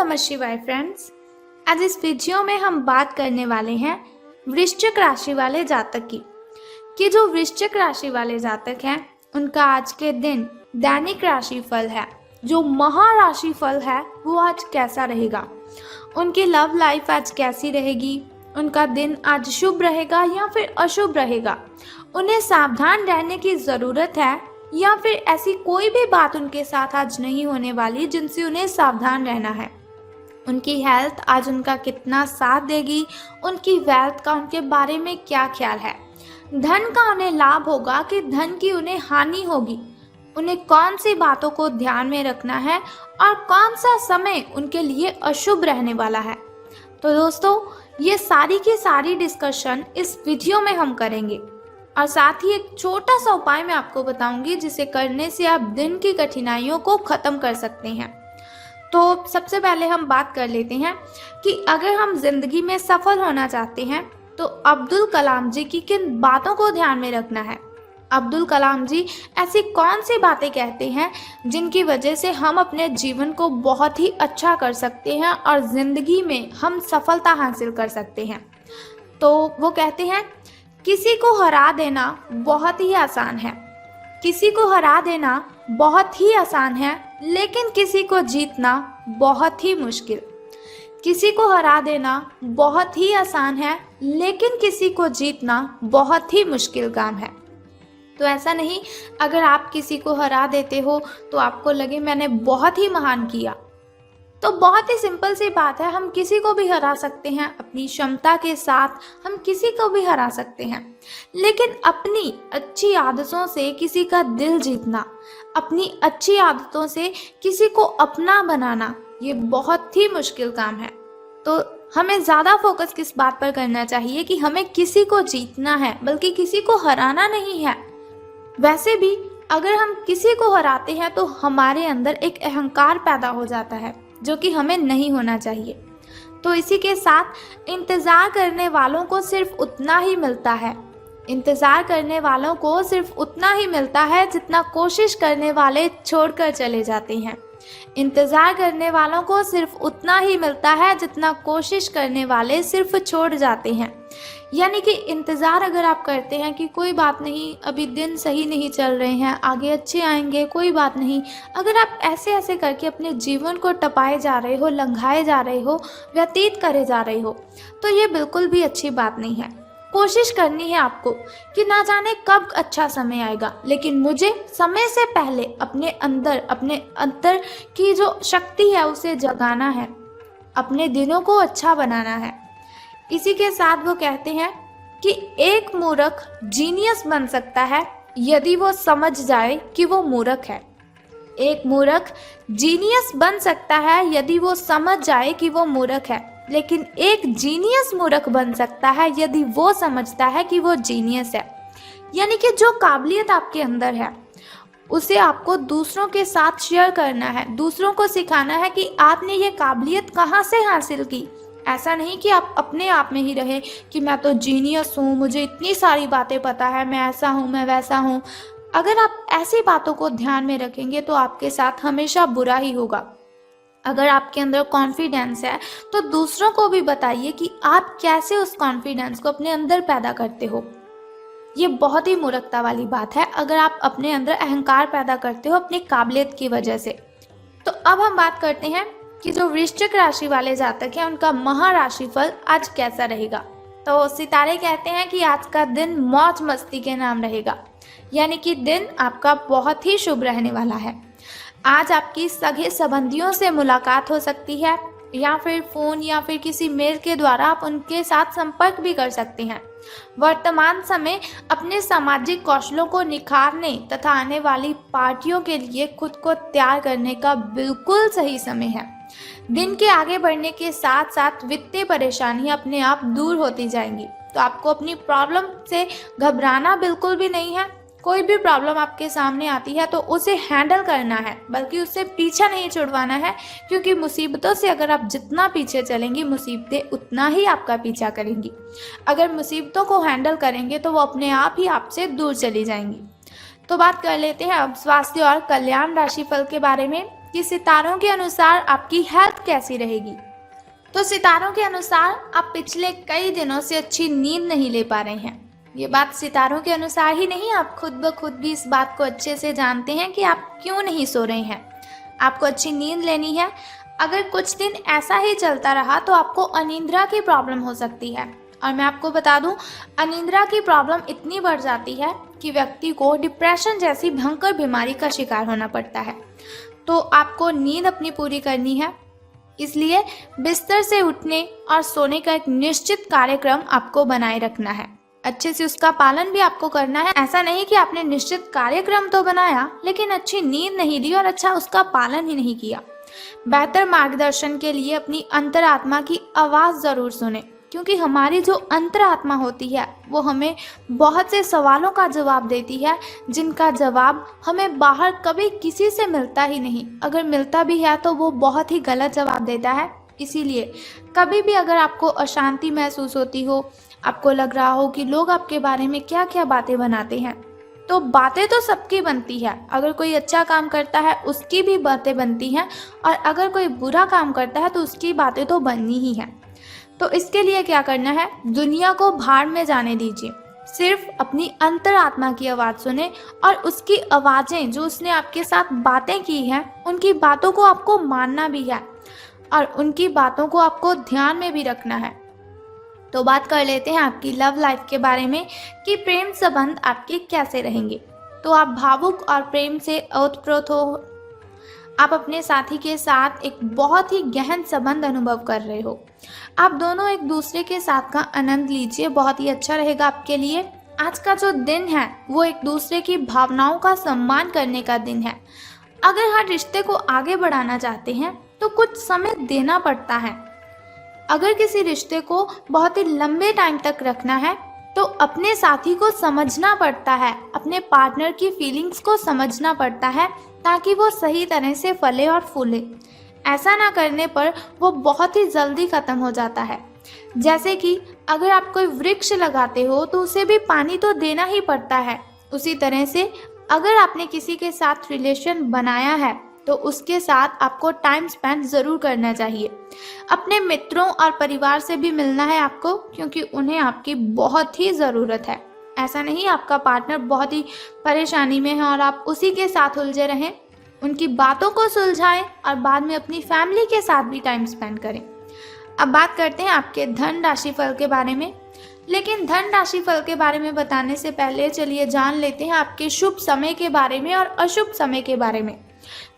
नमः शिवाय फ्रेंड्स। आज इस वीडियो में हम बात करने वाले हैं वृश्चिक राशि वाले जातक की कि जो वृश्चिक राशि वाले जातक हैं उनका आज के दिन दैनिक राशिफल है, जो महाराशिफल है वो आज कैसा रहेगा, उनकी लव लाइफ आज कैसी रहेगी, उनका दिन आज शुभ रहेगा या फिर अशुभ रहेगा, उन्हें सावधान रहने की ज़रूरत है या फिर ऐसी कोई भी बात उनके साथ आज नहीं होने वाली जिनसे उन्हें सावधान रहना है। उनकी हेल्थ आज उनका कितना साथ देगी, उनकी वेल्थ का उनके बारे में क्या ख्याल है, धन का उन्हें लाभ होगा कि धन की उन्हें हानि होगी, उन्हें कौन सी बातों को ध्यान में रखना है और कौन सा समय उनके लिए अशुभ रहने वाला है। तो दोस्तों, ये सारी की सारी डिस्कशन इस वीडियो में हम करेंगे और साथ ही एक छोटा सा उपाय मैं आपको बताऊंगी जिसे करने से आप दिन की कठिनाइयों को ख़त्म कर सकते हैं। तो सबसे पहले हम बात कर लेते हैं कि अगर हम जिंदगी में सफल होना चाहते हैं तो अब्दुल कलाम जी की किन बातों को ध्यान में रखना है। अब्दुल कलाम जी ऐसी कौन सी बातें कहते हैं जिनकी वजह से हम अपने जीवन को बहुत ही अच्छा कर सकते हैं और ज़िंदगी में हम सफलता हासिल कर सकते हैं। तो वो कहते हैं, किसी को हरा देना बहुत ही आसान है, किसी को हरा देना बहुत ही आसान है, लेकिन किसी को जीतना बहुत ही मुश्किल। किसी को हरा देना बहुत ही आसान है, लेकिन किसी को जीतना बहुत ही मुश्किल काम है। तो ऐसा नहीं, अगर आप किसी को हरा देते हो तो आपको लगे मैंने बहुत ही महान किया। तो बहुत ही सिंपल सी बात है, हम किसी को भी हरा सकते हैं, अपनी क्षमता के साथ हम किसी को भी हरा सकते हैं, लेकिन अपनी अच्छी आदतों से किसी का दिल जीतना, अपनी अच्छी आदतों से किसी को अपना बनाना, ये बहुत ही मुश्किल काम है। तो हमें ज़्यादा फोकस किस बात पर करना चाहिए कि हमें किसी को जीतना है, बल्कि किसी को हराना नहीं है। वैसे भी अगर हम किसी को हराते हैं तो हमारे अंदर एक अहंकार पैदा हो जाता है जो कि हमें नहीं होना चाहिए। तो इसी के साथ इंतज़ार करने वालों को सिर्फ उतना ही मिलता है, इंतज़ार करने वालों को सिर्फ उतना ही मिलता है जितना कोशिश करने वाले छोड़कर चले जाते हैं। इंतज़ार करने वालों को सिर्फ उतना ही मिलता है जितना कोशिश करने वाले सिर्फ छोड़ जाते हैं। यानी कि इंतज़ार अगर आप करते हैं कि कोई बात नहीं, अभी दिन सही नहीं चल रहे हैं, आगे अच्छे आएंगे, कोई बात नहीं, अगर आप ऐसे ऐसे करके अपने जीवन को टपाए जा रहे हो, लंघाए जा रहे हो, व्यतीत करे जा रहे हो, तो ये बिल्कुल भी अच्छी बात नहीं है। कोशिश करनी है आपको कि ना जाने कब अच्छा समय आएगा, लेकिन मुझे समय से पहले अपने अंदर की जो शक्ति है उसे जगाना है, अपने दिनों को अच्छा बनाना है। इसी के साथ वो कहते हैं कि एक मूर्ख जीनियस बन सकता है यदि वो समझ जाए कि वो मूर्ख है। एक मूर्ख जीनियस बन सकता है यदि वो समझ जाए कि वो मूर्ख है, लेकिन एक जीनियस मूर्ख बन सकता है यदि वो समझता है कि वो जीनियस है। यानी कि जो काबिलियत आपके अंदर है उसे आपको दूसरों के साथ शेयर करना है, दूसरों को सिखाना है कि आपने ये काबिलियत कहाँ से हासिल की। ऐसा नहीं कि आप अपने आप में ही रहे कि मैं तो जीनियस हूँ, मुझे इतनी सारी बातें पता है, मैं ऐसा हूँ, मैं वैसा हूँ। अगर आप ऐसी बातों को ध्यान में रखेंगे तो आपके साथ हमेशा बुरा ही होगा। अगर आपके अंदर कॉन्फिडेंस है तो दूसरों को भी बताइए कि आप कैसे उस कॉन्फिडेंस को अपने अंदर पैदा करते हो। ये बहुत ही मूर्खता वाली बात है अगर आप अपने अंदर अहंकार पैदा करते हो अपनी काबिलियत की वजह से। तो अब हम बात करते हैं कि जो वृश्चिक राशि वाले जातक हैं उनका महाराशिफल आज कैसा रहेगा। तो सितारे कहते हैं कि आज का दिन मौज मस्ती के नाम रहेगा, यानी कि दिन आपका बहुत ही शुभ रहने वाला है। आज आपकी सगे संबंधियों से मुलाकात हो सकती है या फिर फ़ोन या फिर किसी मेल के द्वारा आप उनके साथ संपर्क भी कर सकते हैं। वर्तमान समय अपने सामाजिक कौशलों को निखारने तथा आने वाली पार्टियों के लिए खुद को तैयार करने का बिल्कुल सही समय है। दिन के आगे बढ़ने के साथ साथ वित्तीय परेशानियां अपने आप दूर होती जाएंगी। तो आपको अपनी प्रॉब्लम से घबराना बिल्कुल भी नहीं है। कोई भी प्रॉब्लम आपके सामने आती है तो उसे हैंडल करना है, बल्कि उससे पीछा नहीं छुड़वाना है, क्योंकि मुसीबतों से अगर आप जितना पीछे चलेंगी मुसीबतें उतना ही आपका पीछा करेंगी। अगर मुसीबतों को हैंडल करेंगे तो वो अपने आप ही आपसे दूर चली जाएंगी। तो बात कर लेते हैं अब स्वास्थ्य और कल्याण राशिफल के बारे में कि सितारों के अनुसार आपकी हेल्थ कैसी रहेगी। तो सितारों के अनुसार आप पिछले कई दिनों से अच्छी नींद नहीं ले पा रहे हैं। ये बात सितारों के अनुसार ही नहीं, आप खुद ब खुद भी इस बात को अच्छे से जानते हैं कि आप क्यों नहीं सो रहे हैं। आपको अच्छी नींद लेनी है। अगर कुछ दिन ऐसा ही चलता रहा तो आपको अनिद्रा की प्रॉब्लम हो सकती है। और मैं आपको बता दूं, अनिद्रा की प्रॉब्लम इतनी बढ़ जाती है कि व्यक्ति को डिप्रेशन जैसी भयंकर बीमारी का शिकार होना पड़ता है। तो आपको नींद अपनी पूरी करनी है, इसलिए बिस्तर से उठने और सोने का एक निश्चित कार्यक्रम आपको बनाए रखना है। अच्छे से उसका पालन भी आपको करना है। ऐसा नहीं कि आपने निश्चित कार्यक्रम तो बनाया लेकिन अच्छी नींद नहीं ली और अच्छा उसका पालन ही नहीं किया। बेहतर मार्गदर्शन के लिए अपनी अंतरात्मा की आवाज़ ज़रूर सुने, क्योंकि हमारी जो अंतरात्मा होती है वो हमें बहुत से सवालों का जवाब देती है, जिनका जवाब हमें बाहर कभी किसी से मिलता ही नहीं। अगर मिलता भी है तो वो बहुत ही गलत जवाब देता है। इसीलिए कभी भी अगर आपको अशांति महसूस होती हो, आपको लग रहा हो कि लोग आपके बारे में क्या क्या बातें बनाते हैं, तो बातें तो सबकी बनती है। अगर कोई अच्छा काम करता है उसकी भी बातें बनती हैं, और अगर कोई बुरा काम करता है तो उसकी बातें तो बननी ही हैं। तो इसके लिए क्या करना है, दुनिया को भाड़ में जाने दीजिए। सिर्फ अपनी अंतरात्मा की आवाज़ सुने और उसकी आवाज़ें जो उसने आपके साथ बातें की हैं उनकी बातों को आपको मानना भी है और उनकी बातों को आपको ध्यान में भी रखना है। तो बात कर लेते हैं आपकी लव लाइफ के बारे में कि प्रेम संबंध आपके कैसे रहेंगे। तो आप भावुक और प्रेम से ओतप्रोत हो। आप अपने साथी के साथ एक बहुत ही गहन संबंध अनुभव कर रहे हो। आप दोनों एक दूसरे के साथ का आनंद लीजिए, बहुत ही अच्छा रहेगा आपके लिए। आज का जो दिन है वो एक दूसरे की भावनाओं का सम्मान करने का दिन है। अगर हर रिश्ते को आगे बढ़ाना चाहते हैं तो कुछ समय देना पड़ता है। अगर किसी रिश्ते को बहुत ही लंबे टाइम तक रखना है तो अपने साथी को समझना पड़ता है, अपने पार्टनर की फीलिंग्स को समझना पड़ता है, ताकि वो सही तरह से फले और फूले। ऐसा ना करने पर वो बहुत ही जल्दी ख़त्म हो जाता है। जैसे कि अगर आप कोई वृक्ष लगाते हो तो उसे भी पानी तो देना ही पड़ता है। उसी तरह से अगर आपने किसी के साथ रिलेशन बनाया है तो उसके साथ आपको टाइम स्पेंड ज़रूर करना चाहिए। अपने मित्रों और परिवार से भी मिलना है आपको, क्योंकि उन्हें आपकी बहुत ही ज़रूरत है। ऐसा नहीं आपका पार्टनर बहुत ही परेशानी में है और आप उसी के साथ उलझे रहें। उनकी बातों को सुलझाएं और बाद में अपनी फैमिली के साथ भी टाइम स्पेंड करें। अब बात करते हैं आपके धन राशि फल के बारे में। लेकिन धन राशि फल के बारे में बताने से पहले चलिए जान लेते हैं आपके शुभ समय के बारे में और अशुभ समय के बारे में,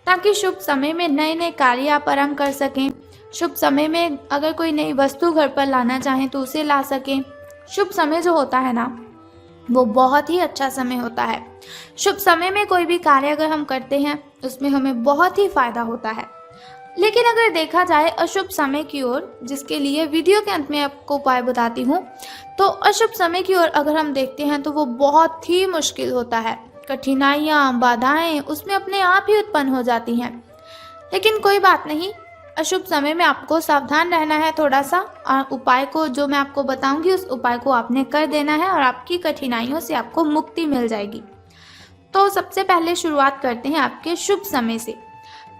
ताकि शुभ समय में नए नए कार्य आप आरंभ कर सकें। शुभ समय में अगर कोई नई वस्तु घर पर लाना चाहें तो उसे ला सकें। शुभ समय जो होता है ना, वो बहुत ही अच्छा समय होता है। शुभ समय में कोई भी कार्य अगर हम करते हैं उसमें हमें बहुत ही फायदा होता है। लेकिन अगर देखा जाए अशुभ समय की ओर, जिसके लिए वीडियो के अंत में आपको उपाय बताती हूँ, तो अशुभ समय की ओर अगर हम देखते हैं तो वो बहुत ही मुश्किल होता है। कठिनाइयाँ, बाधाएं उसमें अपने आप ही उत्पन्न हो जाती हैं। लेकिन कोई बात नहीं, अशुभ समय में आपको सावधान रहना है थोड़ा सा, और उपाय को जो मैं आपको बताऊंगी उस उपाय को आपने कर देना है और आपकी कठिनाइयों से आपको मुक्ति मिल जाएगी। तो सबसे पहले शुरुआत करते हैं आपके शुभ समय से।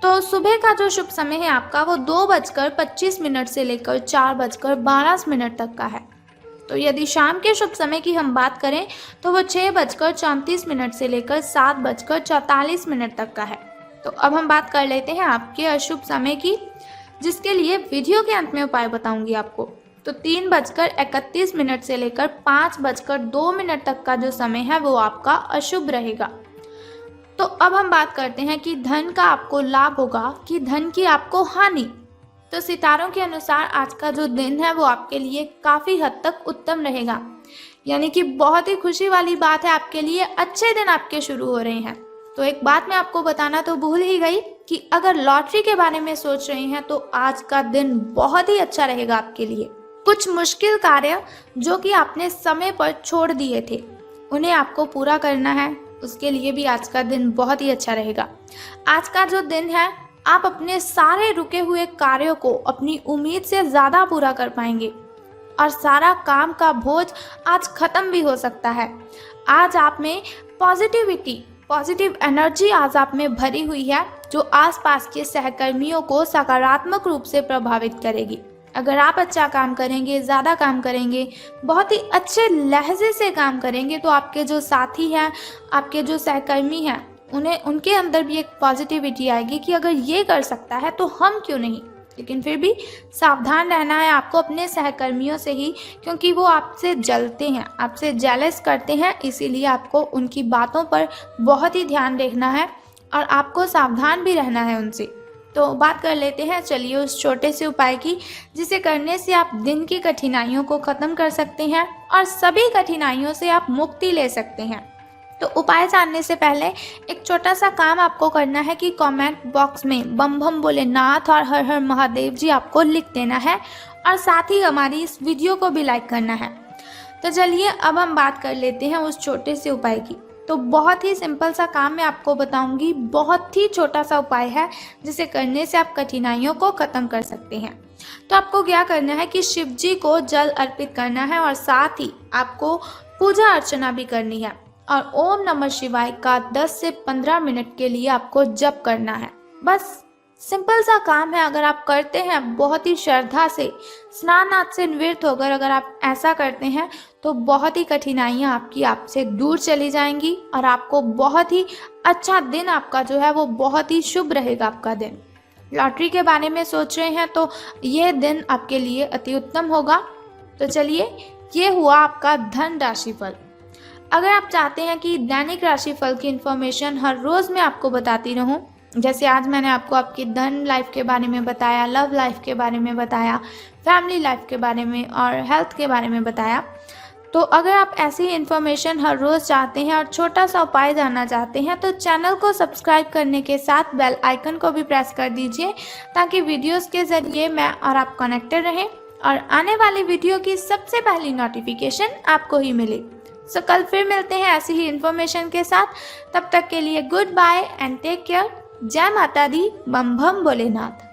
तो सुबह का जो शुभ समय है आपका वो 2:25 से लेकर 4:12 तक का है। तो यदि शाम के शुभ समय की हम बात करें तो वो 6:34 से लेकर 7:44 तक का है। तो अब हम बात कर लेते हैं आपके अशुभ समय की, जिसके लिए वीडियो के अंत में उपाय बताऊंगी आपको। तो 3:31 से लेकर 5:02 तक का जो समय है वो आपका अशुभ रहेगा। तो अब हम बात करते हैं कि धन का आपको लाभ होगा कि धन की आपको हानि। तो सितारों के अनुसार आज का जो दिन है वो आपके लिए काफ़ी हद तक उत्तम रहेगा, यानी कि बहुत ही खुशी वाली बात है आपके लिए। अच्छे दिन आपके शुरू हो रहे हैं। तो एक बात मैं आपको बताना तो भूल ही गई कि अगर लॉटरी के बारे में सोच रहे हैं तो आज का दिन बहुत ही अच्छा रहेगा आपके लिए। कुछ मुश्किल कार्य जो कि आपने समय पर छोड़ दिए थे उन्हें आपको पूरा करना है, उसके लिए भी आज का दिन बहुत ही अच्छा रहेगा। आज का जो दिन है आप अपने सारे रुके हुए कार्यों को अपनी उम्मीद से ज़्यादा पूरा कर पाएंगे और सारा काम का बोझ आज ख़त्म भी हो सकता है। आज आप में पॉजिटिव एनर्जी आज आप में भरी हुई है, जो आसपास के सहकर्मियों को सकारात्मक रूप से प्रभावित करेगी। अगर आप अच्छा काम करेंगे, ज़्यादा काम करेंगे, बहुत ही अच्छे लहजे से काम करेंगे, तो आपके जो साथी हैं, आपके जो सहकर्मी हैं, उनके अंदर भी एक पॉजिटिविटी आएगी कि अगर ये कर सकता है तो हम क्यों नहीं। लेकिन फिर भी सावधान रहना है आपको अपने सहकर्मियों से ही, क्योंकि वो आपसे जलते हैं, आपसे जेलस करते हैं, इसीलिए आपको उनकी बातों पर बहुत ही ध्यान रखना है और आपको सावधान भी रहना है उनसे। तो बात कर लेते हैं चलिए उस छोटे से उपाय की, जिसे करने से आप दिन की कठिनाइयों को ख़त्म कर सकते हैं और सभी कठिनाइयों से आप मुक्ति ले सकते हैं। तो उपाय जानने से पहले एक छोटा सा काम आपको करना है कि कमेंट बॉक्स में बम बम भोलेनाथ और हर हर महादेव जी आपको लिख देना है और साथ ही हमारी इस वीडियो को भी लाइक करना है। तो चलिए अब हम बात कर लेते हैं उस छोटे से उपाय की। तो बहुत ही सिंपल सा काम मैं आपको बताऊंगी, बहुत ही छोटा सा उपाय है जिसे करने से आप कठिनाइयों को ख़त्म कर सकते हैं। तो आपको क्या करना है कि शिव जी को जल अर्पित करना है और साथ ही आपको पूजा अर्चना भी करनी है और ओम नमः शिवाय का 10 से 15 मिनट के लिए आपको जप करना है। बस सिंपल सा काम है, अगर आप करते हैं बहुत ही श्रद्धा से, स्नान आदि से निवृत्त होकर अगर आप ऐसा करते हैं तो बहुत ही कठिनाइयाँ आपकी आपसे दूर चली जाएंगी और आपको बहुत ही अच्छा दिन आपका जो है वो बहुत ही शुभ रहेगा आपका दिन। लॉटरी के बारे में सोच रहे हैं तो ये दिन आपके लिए अति उत्तम होगा। तो चलिए ये हुआ आपका धन राशिफल। अगर आप चाहते हैं कि दैनिक राशिफल की इन्फॉर्मेशन हर रोज़ मैं आपको बताती रहूं, जैसे आज मैंने आपको आपकी धन लाइफ के बारे में बताया, लव लाइफ के बारे में बताया, फैमिली लाइफ के बारे में और हेल्थ के बारे में बताया, तो अगर आप ऐसी इन्फॉर्मेशन हर रोज़ चाहते हैं और छोटा सा उपाय जानना चाहते हैं तो चैनल को सब्सक्राइब करने के साथ बेल आइकन को भी प्रेस कर दीजिए, ताकि वीडियोज़ के ज़रिए मैं और आप कनेक्टेड रहें और आने वाली वीडियो की सबसे पहली नोटिफिकेशन आपको ही मिले। सो कल फिर मिलते हैं ऐसी ही इन्फॉर्मेशन के साथ। तब तक के लिए goodbye and take care. जय माता दी, बम बम भोलेनाथ।